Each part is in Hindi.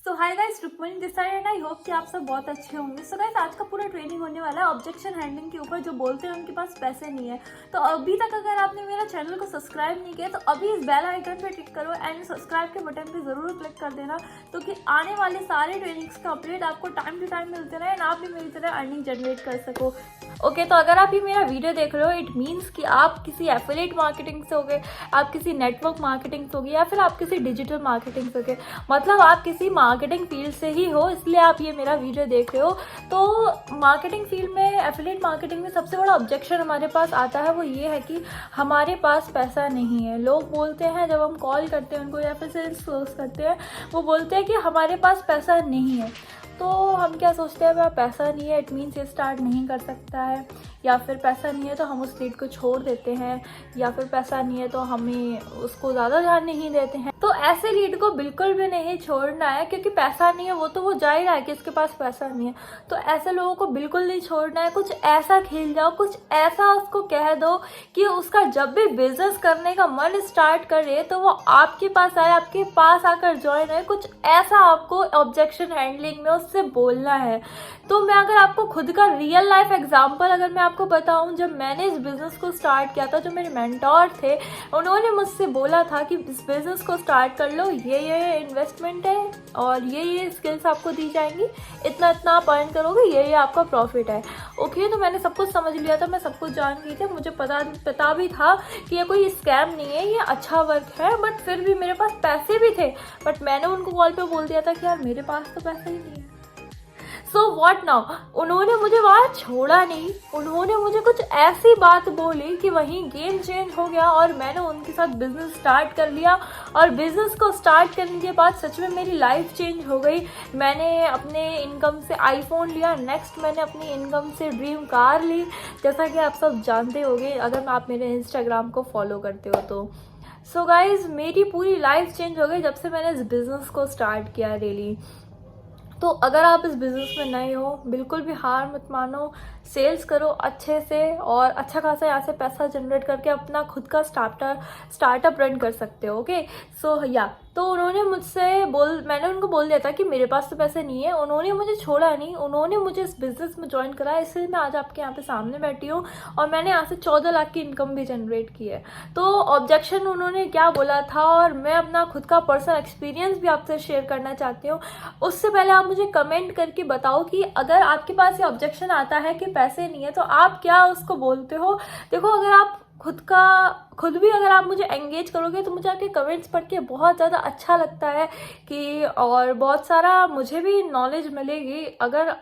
So hi guys, Rukmani this side and I hope कि आप सब बहुत अच्छे होंगे। सो गाइस, आज का पूरा ट्रेनिंग होने वाला है ऑब्जेक्शन हैंडलिंग के ऊपर। जो बोलते हैं उनके पास पैसे नहीं है, तो अभी तक अगर आपने मेरा चैनल को सब्सक्राइब नहीं किया तो अभी इस बेल आइकन पे क्लिक करो एंड सब्सक्राइब के बटन पे ज़रूर क्लिक कर देना, तो कि आने वाले सारे ट्रेनिंग्स का अपडेट आपको टाइम टू टाइम मिलते रहे एंड आप भी मेरी तरह अर्निंग जनरेट कर सको। ओके, तो अगर आप ये मेरा वीडियो देख रहे हो, इट मीन्स कि आप किसी एफिलिएट मार्केटिंग से होगे, आप किसी नेटवर्क मार्केटिंग से होगे, या फिर आप किसी डिजिटल मार्केटिंग से होगे। मतलब आप किसी मार्केटिंग फील्ड से ही हो, इसलिए आप ये मेरा वीडियो देख रहे हो। तो मार्केटिंग फील्ड में, एफिलिएट मार्केटिंग में सबसे बड़ा ऑब्जेक्शन हमारे पास आता है, वो ये है कि हमारे पास पैसा नहीं है। लोग बोलते हैं, जब हम कॉल करते हैं उनको या फिर सेल्स क्लोज करते हैं, वो बोलते हैं कि हमारे पास पैसा नहीं है। तो हम क्या सोचते हैं, पैसा नहीं है इट मीन्स ये स्टार्ट नहीं कर सकता है, या फिर पैसा नहीं है तो हम उस लीड को छोड़ देते हैं, या फिर पैसा नहीं है तो हमें उसको ज़्यादा ध्यान नहीं देते हैं। तो ऐसे लीड को बिल्कुल भी नहीं छोड़ना है, क्योंकि पैसा नहीं है, वो तो वो जा ही रहा है कि इसके पास पैसा नहीं है। तो ऐसे लोगों को बिल्कुल नहीं छोड़ना है। कुछ ऐसा खेल जाओ, कुछ ऐसा उसको कह दो कि उसका जब भी बिजनेस करने का मन स्टार्ट करे तो वो आपके पास आए, आपके पास आकर ज्वाइन है। कुछ ऐसा आपको ऑब्जेक्शन हैंडलिंग में उससे बोलना है। तो मैं अगर आपको खुद का रियल लाइफ एग्जांपल अगर मैं आपको बताऊं, जब मैंने इस बिज़नेस को स्टार्ट किया था, जो मेरे मेंटोर थे उन्होंने मुझसे बोला था कि इस बिज़नेस को स्टार्ट कर लो, ये इन्वेस्टमेंट है और ये स्किल्स आपको दी जाएंगी, इतना इतना आप अर्न करोगे, ये आपका प्रॉफिट है। ओके, तो मैंने सब कुछ समझ लिया था, मैं सब कुछ जान गई थी, मुझे पता भी था कि ये कोई स्कैम नहीं है, ये अच्छा वर्क है। बट फिर भी मेरे पास पैसे भी थे, बट मैंने उनको कॉल पे बोल दिया था कि यार मेरे पास तो पैसा ही नहीं है। सो वॉट नाउ, उन्होंने मुझे वहाँ छोड़ा नहीं, उन्होंने मुझे कुछ ऐसी बात बोली कि वहीं गेम चेंज हो गया और मैंने उनके साथ बिजनेस स्टार्ट कर लिया। और बिजनेस को स्टार्ट करने के बाद सच में मेरी लाइफ चेंज हो गई। मैंने अपने इनकम से आईफोन लिया, नेक्स्ट मैंने अपनी इनकम से ड्रीम कार ली, जैसा कि आप सब जानते होंगे अगर आप मेरे इंस्टाग्राम को फॉलो करते हो तो। सो गाइज, मेरी पूरी लाइफ चेंज हो गई जब से मैंने इस बिज़नेस को स्टार्ट किया रियली। तो अगर आप इस बिज़नेस में नए हो, बिल्कुल भी हार मत मानो, सेल्स करो अच्छे से और अच्छा खासा यहाँ से पैसा जनरेट करके अपना खुद का स्टार्टअप रन कर सकते हो। ओके, सो या तो उन्होंने मैंने उनको बोल दिया था कि मेरे पास तो पैसे नहीं है। उन्होंने मुझे छोड़ा नहीं, उन्होंने मुझे इस बिज़नेस में ज्वाइन करा, इसलिए मैं आज आपके यहाँ पे सामने बैठी हूँ और मैंने यहाँ से 14 लाख की इनकम भी जनरेट की है। तो ऑब्जेक्शन उन्होंने क्या बोला था, और मैं अपना खुद का पर्सनल एक्सपीरियंस भी आपसे शेयर करना चाहती हूँ। उससे पहले आप मुझे कमेंट करके बताओ कि अगर आपके पास ये ऑब्जेक्शन आता है कि पैसे नहीं है, तो आप क्या उसको बोलते हो। देखो, अगर आप खुद भी अगर आप मुझे एंगेज करोगे तो मुझे आपके कमेंट्स पढ़ के बहुत ज़्यादा अच्छा लगता है कि, और बहुत सारा मुझे भी नॉलेज मिलेगी। अगर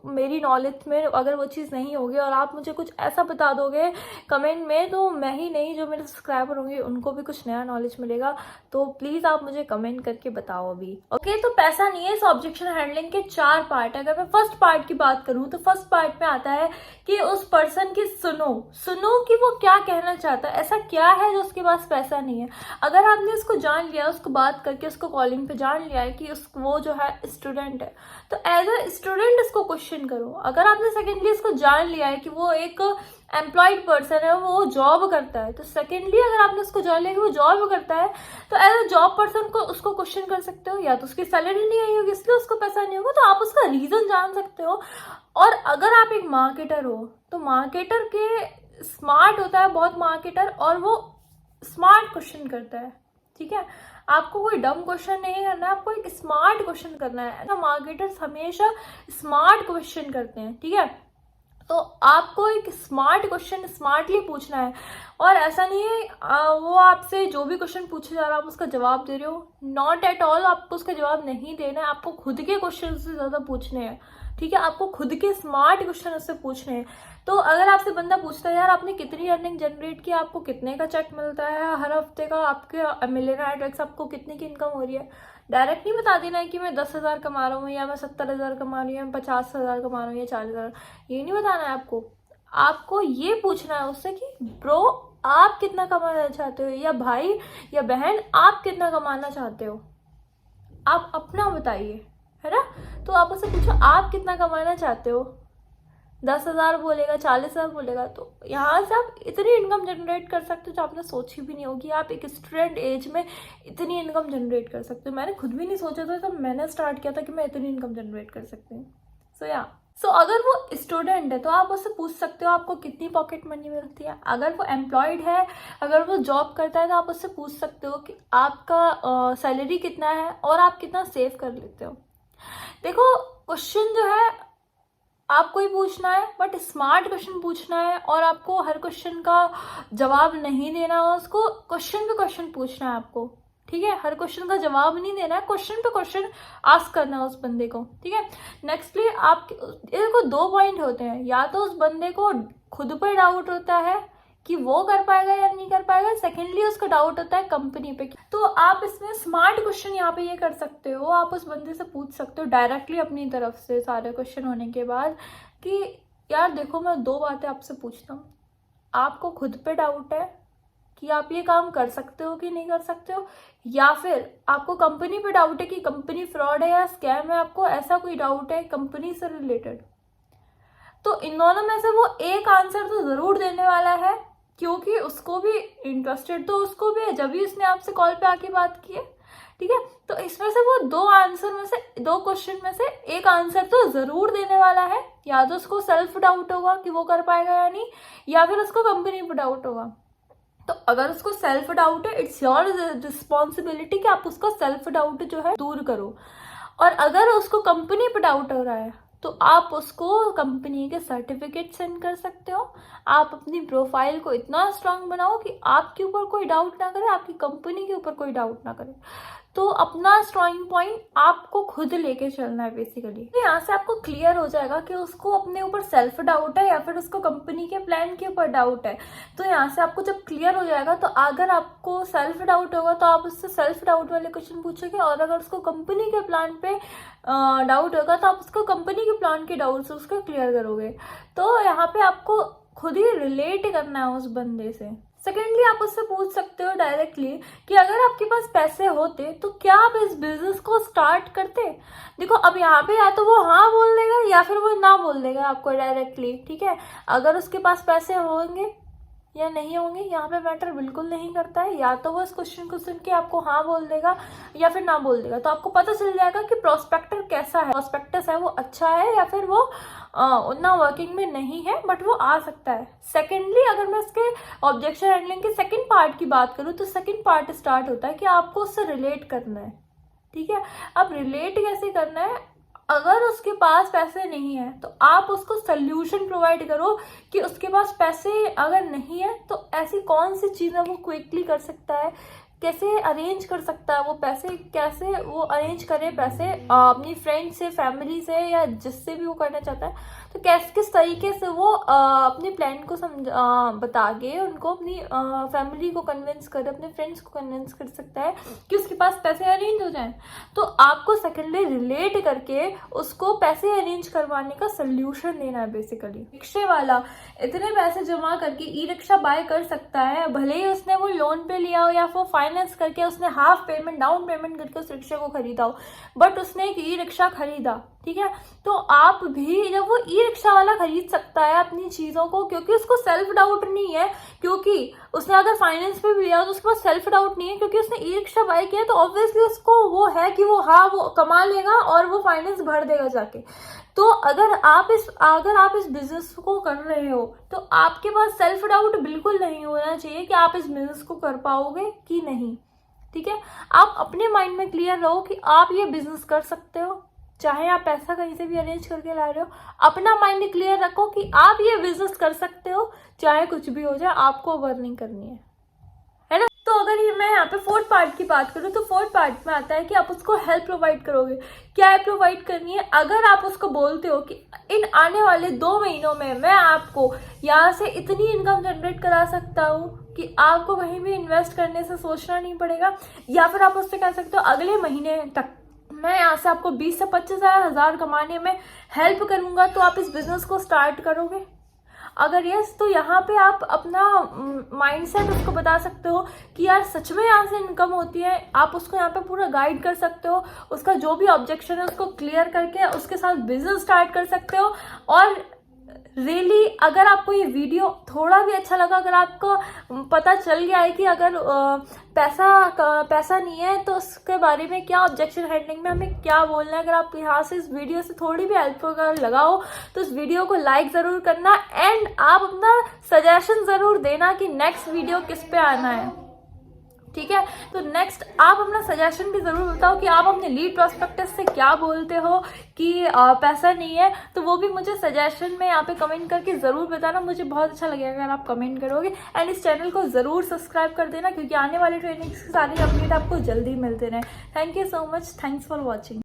मेरी नॉलेज में अगर वो चीज़ नहीं होगी और आप मुझे कुछ ऐसा बता दोगे कमेंट में, तो मैं ही नहीं, जो मेरे सब्सक्राइबर होंगे उनको भी कुछ नया नॉलेज मिलेगा। तो प्लीज़ आप मुझे कमेंट करके बताओ अभी। ओके, तो पैसा नहीं है, इस ऑब्जेक्शन हैंडलिंग के 4 पार्ट है। अगर मैं फर्स्ट पार्ट की बात करूँ तो फर्स्ट पार्ट में आता है कि उस पर्सन की सुनो कि वो क्या कहना चाहता है, ऐसा क्या है जो उसके पास पैसा नहीं है। अगर आपने उसको जान लिया, उसको बात करके उसको कॉलिंग पे जान लिया है कि वो जो है स्टूडेंट है, तो एज अ स्टूडेंट इसको क्वेश्चन करो। अगर आपने सेकेंडली इसको जान लिया है कि वो एक एम्प्लॉयड पर्सन है, वो जॉब करता है, तो सेकेंडली अगर आपने उसको जान लिया कि वो जॉब करता है, तो एज अ जॉब पर्सन को उसको क्वेश्चन कर सकते हो। या तो उसकी सैलरी नहीं आई होगी इसलिए उसको पैसा नहीं होगा, तो आप उसका रीजन जान सकते हो। और अगर आप एक मार्केटर हो, तो मार्केटर के स्मार्ट होता है बहुत मार्केटर, और वो स्मार्ट क्वेश्चन करता है। ठीक है, आपको कोई डम क्वेश्चन नहीं करना है, आपको एक स्मार्ट क्वेश्चन करना है ना। मार्केटर्स हमेशा स्मार्ट क्वेश्चन करते हैं, ठीक है। तो आपको एक स्मार्ट क्वेश्चन स्मार्टली पूछना है, और ऐसा नहीं है वो आपसे जो भी क्वेश्चन पूछे जा रहा है आप उसका जवाब दे रहे हो, नॉट एट ऑल। आपको उसका जवाब नहीं देना है, आपको खुद के क्वेश्चन से ज़्यादा पूछने हैं। ठीक है, आपको खुद के स्मार्ट क्वेश्चन उससे पूछने हैं। तो अगर आपसे बंदा पूछता है यार आपने कितनी अर्निंग जनरेट की, आपको कितने का चेक मिलता है हर हफ्ते का, आपके मिलेना एडवेक्स आपको कितने की इनकम हो रही है, डायरेक्ट नहीं बता देना है कि मैं 10,000 कमा रहा हूँ, या मैं 70,000 कमा रही हूँ, या 50,000 कमा रहा हूँ, या 40,000। ये नहीं बताना है आपको। आपको ये पूछना है उससे कि ब्रो आप कितना कमाना चाहते हो, या भाई या बहन आप कितना कमाना चाहते हो, आप अपना बताइए, है ना। तो आप उससे पूछो आप कितना कमाना चाहते हो, 10,000 बोलेगा, 40,000 बोलेगा, तो यहाँ से आप इतनी इनकम जनरेट कर सकते हो जो आपने सोची भी नहीं होगी। आप एक स्टूडेंट एज में इतनी इनकम जनरेट कर सकते हो। मैंने खुद भी नहीं सोचा था तब मैंने स्टार्ट किया था कि मैं इतनी इनकम जनरेट कर सकती हूँ। सो अगर वो स्टूडेंट है तो आप उससे पूछ सकते हो आपको कितनी पॉकेट मनी मिलती है। अगर वो एम्प्लॉयड है, अगर वो जॉब करता है, तो आप उससे पूछ सकते हो कि आपका सैलरी कितना है और आप कितना सेव कर लेते हो। देखो, क्वेश्चन जो है आपको ही पूछना है, बट स्मार्ट क्वेश्चन पूछना है और आपको हर क्वेश्चन का जवाब नहीं देना है, उसको क्वेश्चन पे क्वेश्चन पूछना है आपको, ठीक है। हर क्वेश्चन का जवाब नहीं देना है, क्वेश्चन पे क्वेश्चन आस्क करना है उस बंदे को, ठीक है। नेक्स्टली आप देखो, 2 पॉइंट होते हैं, या तो उस बंदे को खुद पर डाउट होता है कि वो कर पाएगा या नहीं कर पाएगा, सेकेंडली उसका डाउट होता है कंपनी पे। तो आप इसमें स्मार्ट क्वेश्चन यहाँ पे ये कर सकते हो, आप उस बंदे से पूछ सकते हो डायरेक्टली अपनी तरफ से सारे क्वेश्चन होने के बाद कि यार देखो, मैं 2 बातें आपसे पूछता हूँ। आपको खुद पे डाउट है कि आप ये काम कर सकते हो कि नहीं कर सकते हो, या फिर आपको कंपनी पे डाउट है कि कंपनी फ्रॉड है या स्कैम है, आपको ऐसा कोई डाउट है कंपनी से रिलेटेड। तो इन दोनों में से वो एक आंसर तो ज़रूर देने वाला है, क्योंकि उसको भी इंटरेस्टेड तो उसको भी है, जब भी उसने आपसे कॉल पे आके बात की है, ठीक है। तो इसमें से वो 2 आंसर में से 2 क्वेश्चन में से एक आंसर तो ज़रूर देने वाला है। या तो उसको सेल्फ डाउट होगा कि वो कर पाएगा या नहीं, या फिर उसको कंपनी पे डाउट होगा। तो अगर उसको सेल्फ डाउट है, इट्स योर रिस्पॉन्सिबिलिटी कि आप उसको सेल्फ डाउट जो है दूर करो। और अगर उसको कंपनी पे डाउट हो रहा है तो आप उसको कंपनी के सर्टिफिकेट सेंड कर सकते हो। आप अपनी प्रोफाइल को इतना स्ट्रांग बनाओ कि आपके ऊपर कोई डाउट ना करे, आपकी कंपनी के ऊपर कोई डाउट ना करे। तो अपना स्ट्रॉन्ग पॉइंट आपको खुद लेके चलना है बेसिकली। तो यहाँ से आपको क्लियर हो जाएगा कि उसको अपने ऊपर सेल्फ डाउट है या फिर उसको कंपनी के प्लान के ऊपर डाउट है। तो यहाँ से आपको जब क्लियर हो जाएगा, तो अगर आपको सेल्फ डाउट होगा तो आप उससे सेल्फ डाउट वाले क्वेश्चन पूछोगे, और अगर उसको कंपनी के प्लान पे डाउट होगा तो आप उसको कंपनी के प्लान के डाउट से उसको क्लियर करोगे। तो यहाँ पे आपको खुद ही रिलेट करना है उस बंदे से। सेकेंडली, आप उससे पूछ सकते हो डायरेक्टली कि अगर आपके पास पैसे होते तो क्या आप इस बिजनेस को स्टार्ट करते। देखो, अब यहाँ पे या तो वो हाँ बोल देगा या फिर वो ना बोल देगा आपको डायरेक्टली, ठीक है। अगर उसके पास पैसे होंगे या नहीं होंगे यहाँ पे मैटर बिल्कुल नहीं करता है। या तो वो इस क्वेश्चन को सुन के आपको हाँ बोल देगा या फिर ना बोल देगा, तो आपको पता चल जाएगा कि प्रोस्पेक्टर कैसा है, प्रोस्पेक्टस है वो अच्छा है या फिर वो उतना वर्किंग में नहीं है, बट वो आ सकता है। सेकेंडली, अगर मैं इसके ऑब्जेक्शन हैंडलिंग के सेकेंड पार्ट की बात करूँ तो सेकेंड पार्ट स्टार्ट होता है कि आपको उससे रिलेट करना है, ठीक है। अब रिलेट कैसे करना है, अगर उसके पास पैसे नहीं है तो आप उसको सोल्यूशन प्रोवाइड करो कि उसके पास पैसे अगर नहीं है तो ऐसी कौन सी चीज़ें वो क्विकली कर सकता है, कैसे अरेंज कर सकता है वो पैसे, कैसे वो अरेंज करे पैसे अपनी फ्रेंड से, फैमिली से, या जिससे भी वो करना चाहता है। तो किस तरीके से वो अपने प्लान को बता के उनको अपनी फैमिली को कन्विंस कर, अपने फ्रेंड्स को कन्विंस कर सकता है कि उसके पास पैसे अरेंज हो जाएं। तो आपको सेकेंडली रिलेट करके उसको पैसे अरेंज करवाने का सोल्यूशन देना है बेसिकली। रिक्शे वाला इतने पैसे जमा करके ई रिक्शा बाय कर सकता है, भले ही उसने वो लोन पे लिया हो या वो फाइनेंस करके उसने हाफ पेमेंट, डाउन पेमेंट करके उस रिक्शे को खरीदा हो, बट उसने एक ई रिक्शा खरीदा, ठीक है। तो आप भी, जब वो ई रिक्शा वाला खरीद सकता है अपनी चीज़ों को, क्योंकि उसको सेल्फ डाउट नहीं है, क्योंकि उसने अगर फाइनेंस पे भी लिया तो उसके पास सेल्फ डाउट नहीं है, क्योंकि उसने ई रिक्शा बाय किया, तो ऑब्वियसली उसको वो है कि वो हाँ वो कमा लेगा और वो फाइनेंस भर देगा जाके। तो अगर आप इस बिजनेस को कर रहे हो तो आपके पास सेल्फ डाउट बिल्कुल नहीं होना चाहिए कि आप इस बिजनेस को कर पाओगे कि नहीं, ठीक है। आप अपने माइंड में क्लियर रहो कि आप ये बिजनेस कर सकते हो, चाहे आप पैसा कहीं से भी अरेंज करके ला रहे हो। अपना माइंड क्लियर रखो कि आप ये बिजनेस कर सकते हो, चाहे कुछ भी हो जाए, आपको अर्निंग करनी है ना। तो अगर ये मैं यहाँ पे 4th पार्ट की बात करूँ तो 4th पार्ट में आता है कि आप उसको हेल्प प्रोवाइड करोगे। क्या है प्रोवाइड करनी है, अगर आप उसको बोलते हो कि इन आने वाले 2 महीनों में मैं आपको यहाँ से इतनी इनकम जनरेट करा सकता हूँ कि आपको कहीं भी इन्वेस्ट करने से सोचना नहीं पड़ेगा, या फिर आप उससे कह सकते हो अगले महीने तक मैं यहाँ से आपको 20 से 25,000 कमाने में हेल्प करूँगा, तो आप इस बिजनेस को स्टार्ट करोगे। अगर यस, तो यहाँ पे आप अपना माइंडसेट उसको बता सकते हो कि यार सच में यहाँ से इनकम होती है। आप उसको यहाँ पे पूरा गाइड कर सकते हो, उसका जो भी ऑब्जेक्शन है उसको क्लियर करके उसके साथ बिजनेस स्टार्ट कर सकते हो। और रियली अगर आपको ये वीडियो थोड़ा भी अच्छा लगा, अगर आपको पता चल गया है कि अगर पैसा नहीं है तो उसके बारे में क्या ऑब्जेक्शन हैंडलिंग में हमें क्या बोलना है, अगर आप यहाँ से इस वीडियो से थोड़ी भी हेल्प अगर लगाओ तो इस वीडियो को लाइक ज़रूर करना एंड आप अपना सजेशन ज़रूर देना कि नेक्स्ट वीडियो किस पे आना है, ठीक है। तो नेक्स्ट आप अपना सजेशन भी ज़रूर बताओ कि आप अपने लीड प्रोस्पेक्टस से क्या बोलते हो कि पैसा नहीं है, तो वो भी मुझे सजेशन में यहाँ पे कमेंट करके ज़रूर बताना, मुझे बहुत अच्छा लगेगा अगर आप कमेंट करोगे। एंड इस चैनल को ज़रूर सब्सक्राइब कर देना क्योंकि आने वाले ट्रेनिंग्स की सारी अपडेट आपको जल्दी मिलते रहे। Thank you so much, thanks for watching.